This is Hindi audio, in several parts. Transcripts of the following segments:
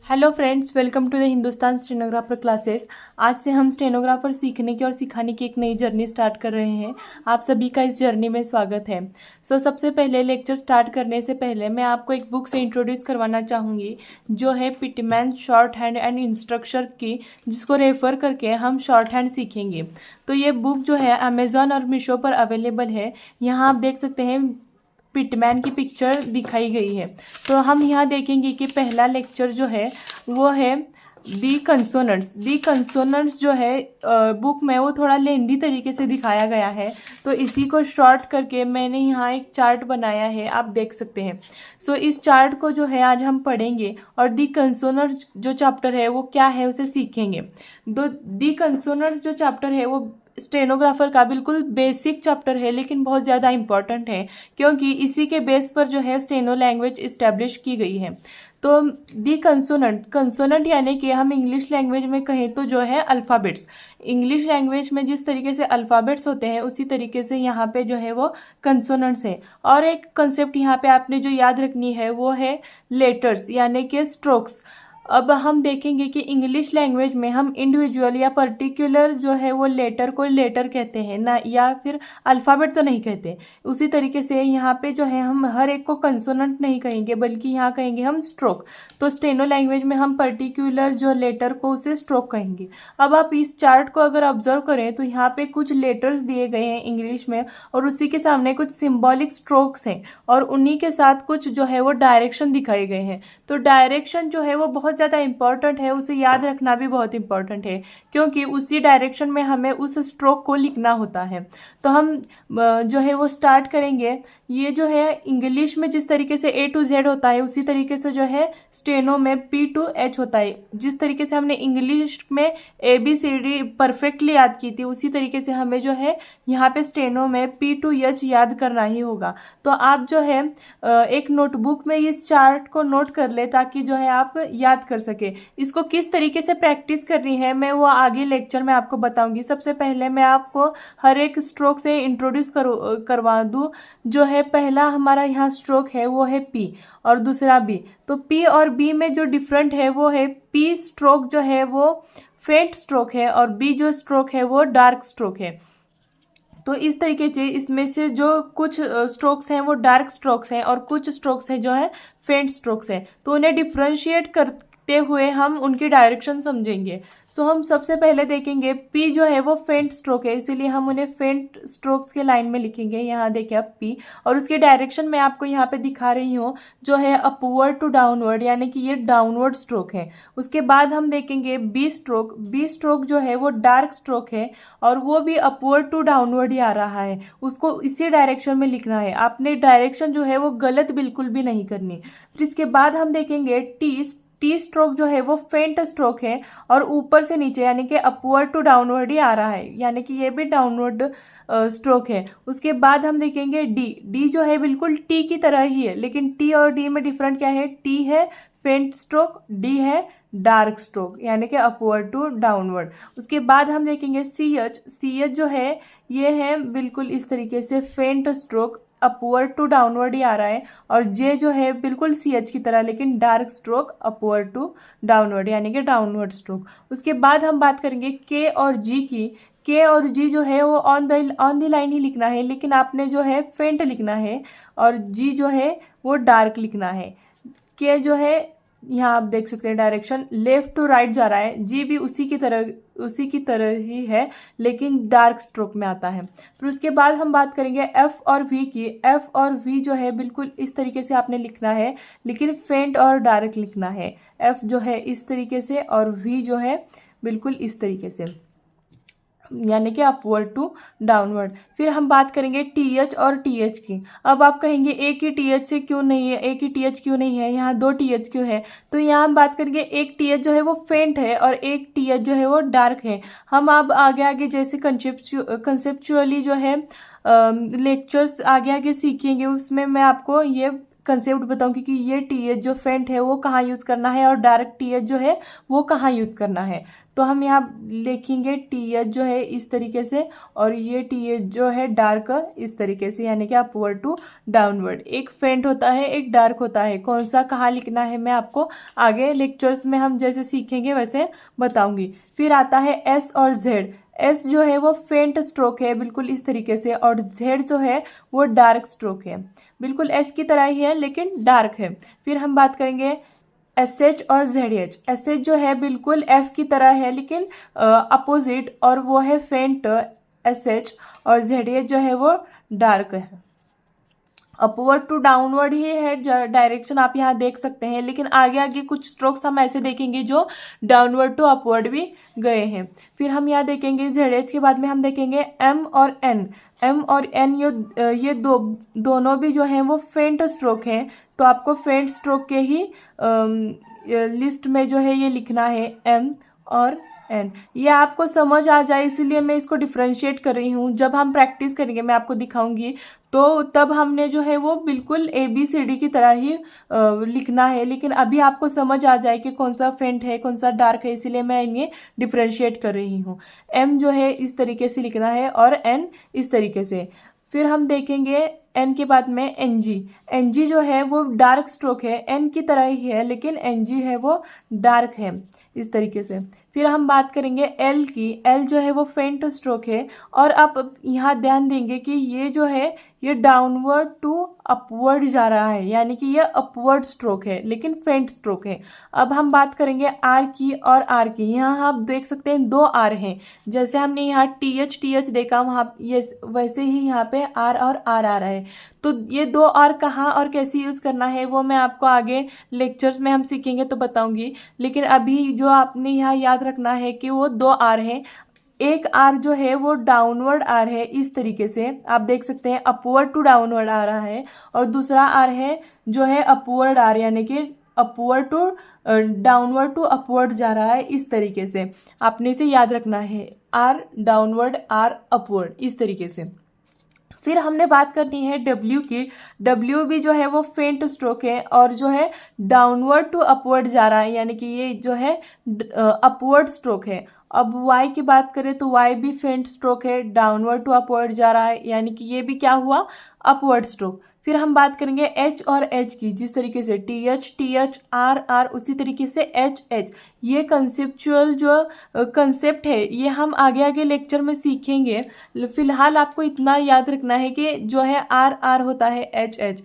Hello friends, welcome to the Hindustan stenographer classes. आज से हम स्टेनोग्राफर सीखने की और सिखाने की एक नई जर्नी स्टार्ट कर रहे हैं। आप सभी का इस जर्नी में स्वागत है। सबसे पहले लेक्चर स्टार्ट करने से पहले मैं आपको एक बुक से इंट्रोड्यूस करवाना चाहूँगी, जो है Pitman short hand and instruction की, जिसको रेफ़र करके हम शॉर्ट हैंड सीखेंगे। तो ये बुक जो है अमेज़ॉन और मीशो पर अवेलेबल है। यहाँ आप देख सकते हैं पिटमैन की पिक्चर दिखाई गई है। तो हम यहाँ देखेंगे कि पहला लेक्चर जो है वो है दी कंसोनेंट्स। दी कंसोनेंट्स जो है बुक में वो थोड़ा लेंदी तरीके से दिखाया गया है, तो इसी को शॉर्ट करके मैंने यहाँ एक चार्ट बनाया है, आप देख सकते हैं। इस चार्ट को जो है आज हम पढ़ेंगे और दी कंसोनेंट्स जो चैप्टर है वो क्या है उसे सीखेंगे। दी कंसोनेंट्स जो चैप्टर है वो स्टेनोग्राफर का बिल्कुल बेसिक चैप्टर है, लेकिन बहुत ज़्यादा इम्पॉर्टेंट है, क्योंकि इसी के बेस पर जो है स्टेनो लैंग्वेज इस्टेब्लिश की गई है। तो दी कंसोनेंट यानी कि हम इंग्लिश लैंग्वेज में कहें तो जो है अल्फ़ाबेट्स। इंग्लिश लैंग्वेज में जिस तरीके से अल्फ़ाबेट्स होते हैं उसी तरीके से यहाँ पे जो है वो कंसोनेंट्स है। और एक कंसेप्ट यहाँ पे आपने जो याद रखनी है वो है लेटर्स यानी कि स्ट्रोक्स। अब हम देखेंगे कि इंग्लिश लैंग्वेज में हम इंडिविजुअल या पर्टिकुलर जो है वो लेटर को लेटर कहते हैं ना, या फिर अल्फ़ाबेट तो नहीं कहते। उसी तरीके से यहाँ पे जो है हम हर एक को कंसोनेंट नहीं कहेंगे, बल्कि यहाँ कहेंगे हम स्ट्रोक। तो स्टेनो लैंग्वेज में हम पर्टिकुलर जो लेटर को उसे स्ट्रोक कहेंगे। अब आप इस चार्ट को अगर ऑब्जर्व करें तो यहाँ पे कुछ लेटर्स दिए गए हैं इंग्लिश में, और उसी के सामने कुछ सिम्बॉलिक स्ट्रोक्स हैं, और उन्हीं के साथ कुछ जो है वो डायरेक्शन दिखाए गए हैं। तो डायरेक्शन जो है वो बहुत ज़्यादा इंपॉर्टेंट है, उसे याद रखना भी बहुत इंपॉर्टेंट है, क्योंकि उसी डायरेक्शन में हमें उस स्ट्रोक को लिखना होता है। तो हम जो है वो स्टार्ट करेंगे। ये जो है इंग्लिश में जिस तरीके से A to Z होता है, उसी तरीके से जो है स्टेनो में P to H होता है। जिस तरीके से हमने इंग्लिश में ABCD परफेक्टली याद की थी, उसी तरीके से हमें जो है यहाँ पे स्टेनो में P to H याद करना ही होगा। तो आप जो है एक नोटबुक में इस चार्ट को नोट कर ले, ताकि जो है आप याद कर सके। इसको किस तरीके से प्रैक्टिस करनी है मैं वो आगे लेक्चर में आपको बताऊंगी। सबसे पहले मैं आपको हर एक स्ट्रोक से इंट्रोड्यूस करवा दूँ। जो है पहला हमारा यहाँ स्ट्रोक है वो है P और दूसरा B। तो P और B में जो डिफरेंट है वो है P स्ट्रोक जो है वो फेंट स्ट्रोक है, और B जो स्ट्रोक है वो डार्क स्ट्रोक है। तो इस तरीके से इसमें से जो कुछ स्ट्रोक्स हैं वो डार्क स्ट्रोक्स हैं, और कुछ स्ट्रोक्स हैं जो है फेंट स्ट्रोक्स हैं। तो उन्हें डिफ्रेंशिएट करते हुए हम उनकी डायरेक्शन समझेंगे। हम सबसे पहले देखेंगे P जो है वो फेंट स्ट्रोक है, इसीलिए हम उन्हें फेंट स्ट्रोक्स के लाइन में लिखेंगे। यहाँ देखिए आप P, और उसकी डायरेक्शन मैं आपको यहाँ पे दिखा रही हूँ, जो है अपवर्ड टू डाउनवर्ड, यानी कि ये डाउनवर्ड स्ट्रोक है। उसके बाद हम देखेंगे B स्ट्रोक। B स्ट्रोक जो है वो डार्क स्ट्रोक है, और वो भी अपवर्ड टू डाउनवर्ड ही आ रहा है। उसको इसी डायरेक्शन में लिखना है, आपने डायरेक्शन जो है वो गलत बिल्कुल भी नहीं करनी। फिर इसके बाद हम देखेंगे टी स्ट्रोक जो है वो फेंट स्ट्रोक है, और ऊपर से नीचे यानी कि अपवर्ड टू डाउनवर्ड ही आ रहा है, यानी कि ये भी डाउनवर्ड स्ट्रोक है। उसके बाद हम देखेंगे डी जो है बिल्कुल टी की तरह ही है, लेकिन टी और डी में डिफरेंट क्या है? टी है फेंट स्ट्रोक, डी है डार्क स्ट्रोक, यानी कि अपवर्ड टू डाउनवर्ड। उसके बाद हम देखेंगे सी एच जो है ये है बिल्कुल इस तरीके से फेंट स्ट्रोक, अपवर्ड टू डाउनवर्ड ही आ रहा है। और जे जो है बिल्कुल सी एच की तरह, लेकिन dark stroke, upward to downward, यानी कि डाउनवर्ड स्ट्रोक। उसके बाद हम बात करेंगे के और जी की। के और जी जो है वो ऑन द लाइन ही लिखना है, लेकिन आपने जो है फेंट लिखना है, और जी जो है वो डार्क लिखना है। के जो है यहाँ आप देख सकते हैं डायरेक्शन लेफ्ट टू राइट जा रहा है। जी भी उसी की तरह ही है, लेकिन डार्क स्ट्रोक में आता है। फिर उसके बाद हम बात करेंगे एफ और वी की। एफ और वी जो है बिल्कुल इस तरीके से आपने लिखना है, लेकिन फेंट और डार्क लिखना है। एफ जो है इस तरीके से, और वी जो है बिल्कुल इस तरीके से, यानी कि अपवर्ड टू डाउनवर्ड। फिर हम बात करेंगे टीएच और टीएच की। अब आप कहेंगे एक ही टीएच से क्यों नहीं है, एक ही टीएच क्यों नहीं है, यहाँ दो टीएच क्यों है? तो यहाँ हम बात करेंगे एक टीएच जो है वो फेंट है, और एक टीएच जो है वो डार्क है। हम अब आगे जैसे कंसेप्चुअली जो है लेक्चर्स आगे सीखेंगे, उसमें मैं आपको ये कंसेप्ट बताऊंगी कि ये टी एच जो फेंट है वो कहाँ यूज़ करना है और डार्क टी एच जो है वो कहाँ यूज़ करना है। तो हम यहाँ लिखेंगे टी एच जो है इस तरीके से और ये टी एच जो है डार्क इस तरीके से, यानी कि अपवर्ड टू डाउनवर्ड। एक फेंट होता है, एक डार्क होता है। कौन सा कहाँ लिखना है मैं आपको आगे लेक्चर्स में हम जैसे सीखेंगे वैसे बताऊंगी। फिर आता है एस और जेड। एस जो है वो फेंट स्ट्रोक है बिल्कुल इस तरीके से, और जेड जो है वो डार्क स्ट्रोक है, बिल्कुल एस की तरह ही है लेकिन डार्क है। फिर हम बात करेंगे एस एच और जेड एच। एस एच जो है बिल्कुल एफ की तरह है लेकिन अपोजिट, और वो है फेंट एस एच, और जेड एच जो है वो डार्क है। अपवर्ड टू डाउनवर्ड ही है डायरेक्शन, आप यहाँ देख सकते हैं, लेकिन आगे आगे कुछ स्ट्रोक्स हम ऐसे देखेंगे जो डाउनवर्ड टू अपवर्ड भी गए हैं। फिर हम यहाँ देखेंगे जेड एच के बाद में हम देखेंगे एम और एन। एम और एन ये दोनों भी जो हैं वो फेंट स्ट्रोक हैं, तो आपको फेंट स्ट्रोक के ही लिस्ट में जो है ये लिखना है एम और एन। ये आपको समझ आ जाए इसलिए मैं इसको डिफ्रेंशिएट कर रही हूँ। जब हम प्रैक्टिस करेंगे मैं आपको दिखाऊंगी, तो तब हमने जो है वो बिल्कुल ABCD की तरह ही लिखना है, लेकिन अभी आपको समझ आ जाए कि कौन सा फेंट है कौन सा डार्क है, इसीलिए मैं इन्हें डिफ्रेंशिएट कर रही हूँ। एम जो है इस तरीके से लिखना है और एन इस तरीके से। फिर हम देखेंगे एन के बाद में एनजी। एनजी जो है वो डार्क स्ट्रोक है, एन की तरह ही है लेकिन एनजी है वो डार्क है इस तरीके से। फिर हम बात करेंगे एल की। एल जो है वो फेंट स्ट्रोक है, और आप यहाँ ध्यान देंगे कि ये जो है ये डाउनवर्ड टू अपवर्ड जा रहा है, यानी कि ये अपवर्ड स्ट्रोक है लेकिन फेंट स्ट्रोक है। अब हम बात करेंगे आर की और आर की। यहाँ आप देख सकते हैं दो आर हैं, जैसे हमने यहाँ टी एच देखा वहाँ ये वैसे ही यहाँ पे आर और आर आ रहा है। तो ये दो आर कहाँ और कैसे यूज़ करना है वो मैं आपको आगे लेक्चर्स में हम सीखेंगे तो बताऊंगी, लेकिन अभी जो आपने यहाँ याद रखना है कि वो दो आर हैं। एक आर जो है वो डाउनवर्ड आर है इस तरीके से, आप देख सकते हैं अपवर्ड टू डाउनवर्ड आ रहा है, और दूसरा आर है जो है अपवर्ड आर, यानी कि upward to downward to upward जा रहा है इस तरीके से। आपने इसे याद रखना है, आर डाउनवर्ड आर अपवर्ड इस तरीके से। फिर हमने बात करनी है डब्ल्यू की। डब्ल्यू भी जो है वो फेंट स्ट्रोक है और जो है डाउनवर्ड टू अपवर्ड जा रहा है, यानी कि ये जो है अपवर्ड स्ट्रोक है। अब वाई की बात करें तो वाई भी फेंट स्ट्रोक है, डाउनवर्ड टू अपवर्ड जा रहा है, यानी कि ये भी क्या हुआ अपवर्ड स्ट्रोक। फिर हम बात करेंगे एच और एच की, जिस तरीके से टी एच आर आर, उसी तरीके से एच एच। ये कंसेप्चुअल जो कंसेप्ट है ये हम आगे आगे लेक्चर में सीखेंगे। फिलहाल आपको इतना याद रखना है कि जो है आर आर होता है एच एच।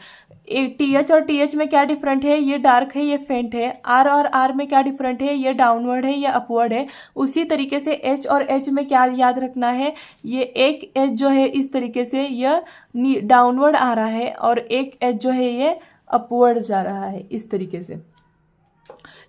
टी एच और टी एच में क्या डिफरेंट है, ये डार्क है ये फेंट है। आर और आर में क्या डिफरेंट है, ये डाउनवर्ड है ये अपवर्ड है। उसी तरीके से एच और एच में क्या याद रखना है, ये एक एच जो है इस तरीके से यह डाउनवर्ड आ रहा है और एक एच जो है ये अपवर्ड जा रहा है इस तरीके से।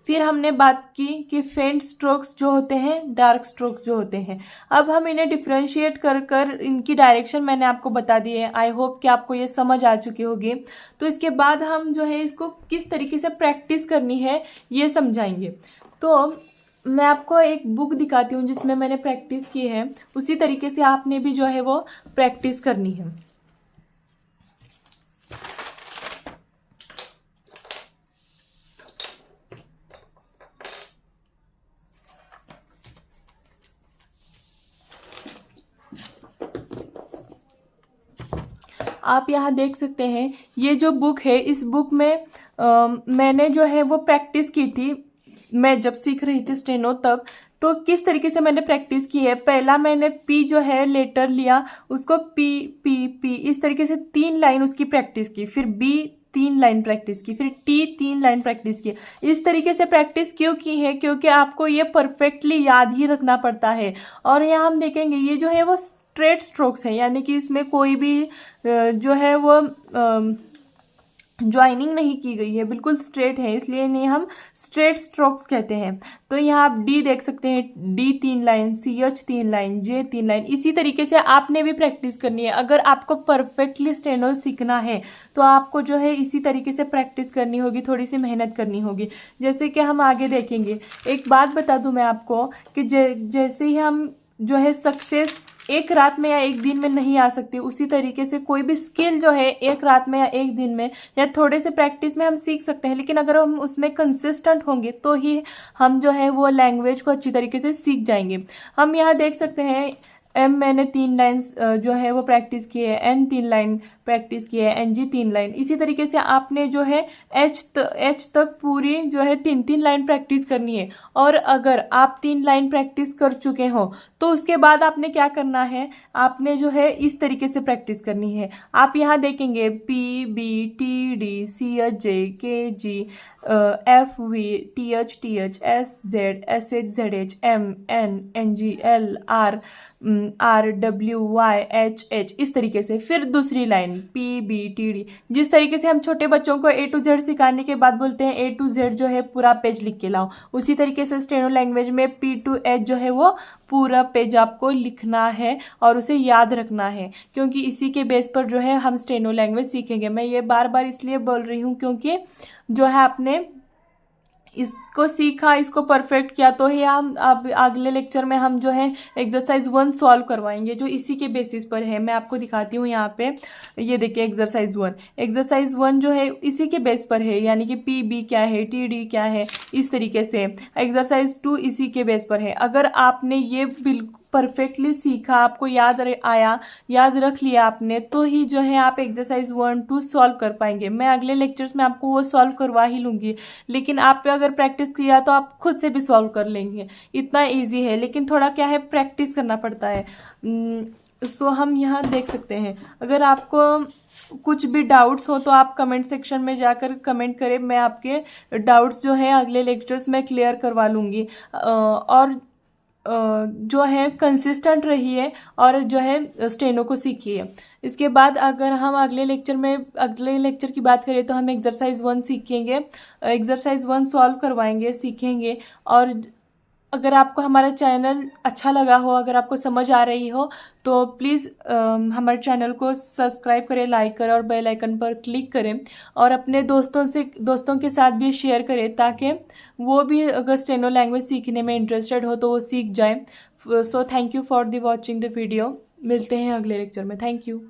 फिर हमने बात की कि फेंट स्ट्रोक्स जो होते हैं डार्क स्ट्रोक्स जो होते हैं। अब हम इन्हें डिफ्रेंशिएट कर कर इनकी डायरेक्शन मैंने आपको बता दी है। आई होप कि आपको ये समझ आ चुकी होगी। तो इसके बाद हम जो है इसको किस तरीके से प्रैक्टिस करनी है ये समझाएंगे। तो मैं आपको एक बुक दिखाती हूँ जिसमें मैंने प्रैक्टिस की है, उसी तरीके से आपने भी जो है वो प्रैक्टिस करनी है। आप यहाँ देख सकते हैं ये जो बुक है, इस बुक में मैंने जो है वो प्रैक्टिस की थी। मैं जब सीख रही थी स्टेनो तब, तो किस तरीके से मैंने प्रैक्टिस की है, पहला मैंने पी जो है लेटर लिया, उसको पी पी पी इस तरीके से 3 लाइन उसकी प्रैक्टिस की, फिर बी 3 लाइन प्रैक्टिस की, फिर टी 3 लाइन प्रैक्टिस की। इस तरीके से प्रैक्टिस क्यों की है, क्योंकि आपको ये परफेक्टली याद ही रखना पड़ता है। और यहाँ हम देखेंगे ये जो है वो स्ट्रेट स्ट्रोक्स है, यानी कि इसमें कोई भी जो है वो ज्वाइनिंग नहीं की गई है, बिल्कुल स्ट्रेट है, इसलिए इन्हें हम स्ट्रेट स्ट्रोक्स कहते हैं। तो यहाँ आप डी देख सकते हैं, D 3 line, C H 3 line, J 3 line. इसी तरीके से आपने भी प्रैक्टिस करनी है। अगर आपको परफेक्टली स्टेनो सीखना है तो आपको जो है इसी तरीके से प्रैक्टिस करनी होगी, थोड़ी सी मेहनत करनी होगी। जैसे कि हम आगे देखेंगे, एक बात बता दूं मैं आपको कि जैसे ही हम जो है सक्सेस एक रात में या एक दिन में नहीं आ सकती, उसी तरीके से कोई भी स्किल जो है एक रात में या एक दिन में या थोड़े से प्रैक्टिस में हम सीख सकते हैं, लेकिन अगर हम उसमें कंसिस्टेंट होंगे तो ही हम जो है वो लैंग्वेज को अच्छी तरीके से सीख जाएंगे। हम यहाँ देख सकते हैं मैंने 3 लाइन्स जो है वो प्रैक्टिस की है, N 3 लाइन प्रैक्टिस की है, NG 3 लाइन। इसी तरीके से आपने जो है H तक पूरी जो है 3 लाइन प्रैक्टिस करनी है। और अगर आप 3 लाइन प्रैक्टिस कर चुके हो तो उसके बाद आपने क्या करना है, आपने जो है इस तरीके से प्रैक्टिस करनी है। आप यहाँ देखेंगे PBTD CH JKG FV TH SZ SH ZH MN NG LR RWYHH, इस तरीके से। फिर दूसरी लाइन PBTD, जिस तरीके से हम छोटे बच्चों को A to Z सिखाने के बाद बोलते हैं A to Z जो है पूरा पेज लिख के लाओ, उसी तरीके से स्टेनो लैंग्वेज में P to H जो है वो पूरा पेज आपको लिखना है और उसे याद रखना है, क्योंकि इसी के बेस पर जो है हम स्टेनो लैंग्वेज सीखेंगे। मैं ये बार बार इसलिए बोल रही हूँ क्योंकि जो है आपने इसको सीखा, इसको परफेक्ट किया तो ही हम अब अगले लेक्चर में हम जो है एक्सरसाइज 1 सॉल्व करवाएंगे, जो इसी के बेसिस पर है। मैं आपको दिखाती हूँ यहाँ पे, ये देखिए एक्सरसाइज 1 जो है इसी के बेस पर है, यानी कि PB क्या है, TD क्या है, इस तरीके से। एक्सरसाइज 2 इसी के बेस पर है। अगर आपने ये बिल्कुल परफेक्टली सीखा, आपको याद रख लिया आपने, तो ही जो है आप एक्सरसाइज 1 2 सॉल्व कर पाएंगे। मैं अगले लेक्चर्स में आपको वो सॉल्व करवा ही लूँगी, लेकिन आप पे अगर प्रैक्टिस किया तो आप खुद से भी सॉल्व कर लेंगे। इतना इजी है, लेकिन थोड़ा क्या है, प्रैक्टिस करना पड़ता है। सो हम यहाँ देख सकते हैं। अगर आपको कुछ भी डाउट्स हो तो आप कमेंट सेक्शन में जाकर कमेंट करें, मैं आपके डाउट्स जो है अगले लेक्चर्स में क्लियर करवा लूँगी। और जो है कंसिस्टेंट रहिए और जो है स्टेनो को सीखिए। इसके बाद अगर हम अगले लेक्चर की बात करें तो हम एक्सरसाइज 1 सीखेंगे, एक्सरसाइज 1 सॉल्व करवाएंगे, सीखेंगे। और अगर आपको हमारा चैनल अच्छा लगा हो, अगर आपको समझ आ रही हो, तो प्लीज़ हमारे चैनल को सब्सक्राइब करें, लाइक करें और बेल आइकन पर क्लिक करें, और अपने दोस्तों के साथ भी शेयर करें, ताकि वो भी अगर स्टेनो लैंग्वेज सीखने में इंटरेस्टेड हो तो वो सीख जाए। So thank you for the watching the video. मिलते हैं अगले लेक्चर में। Thank you.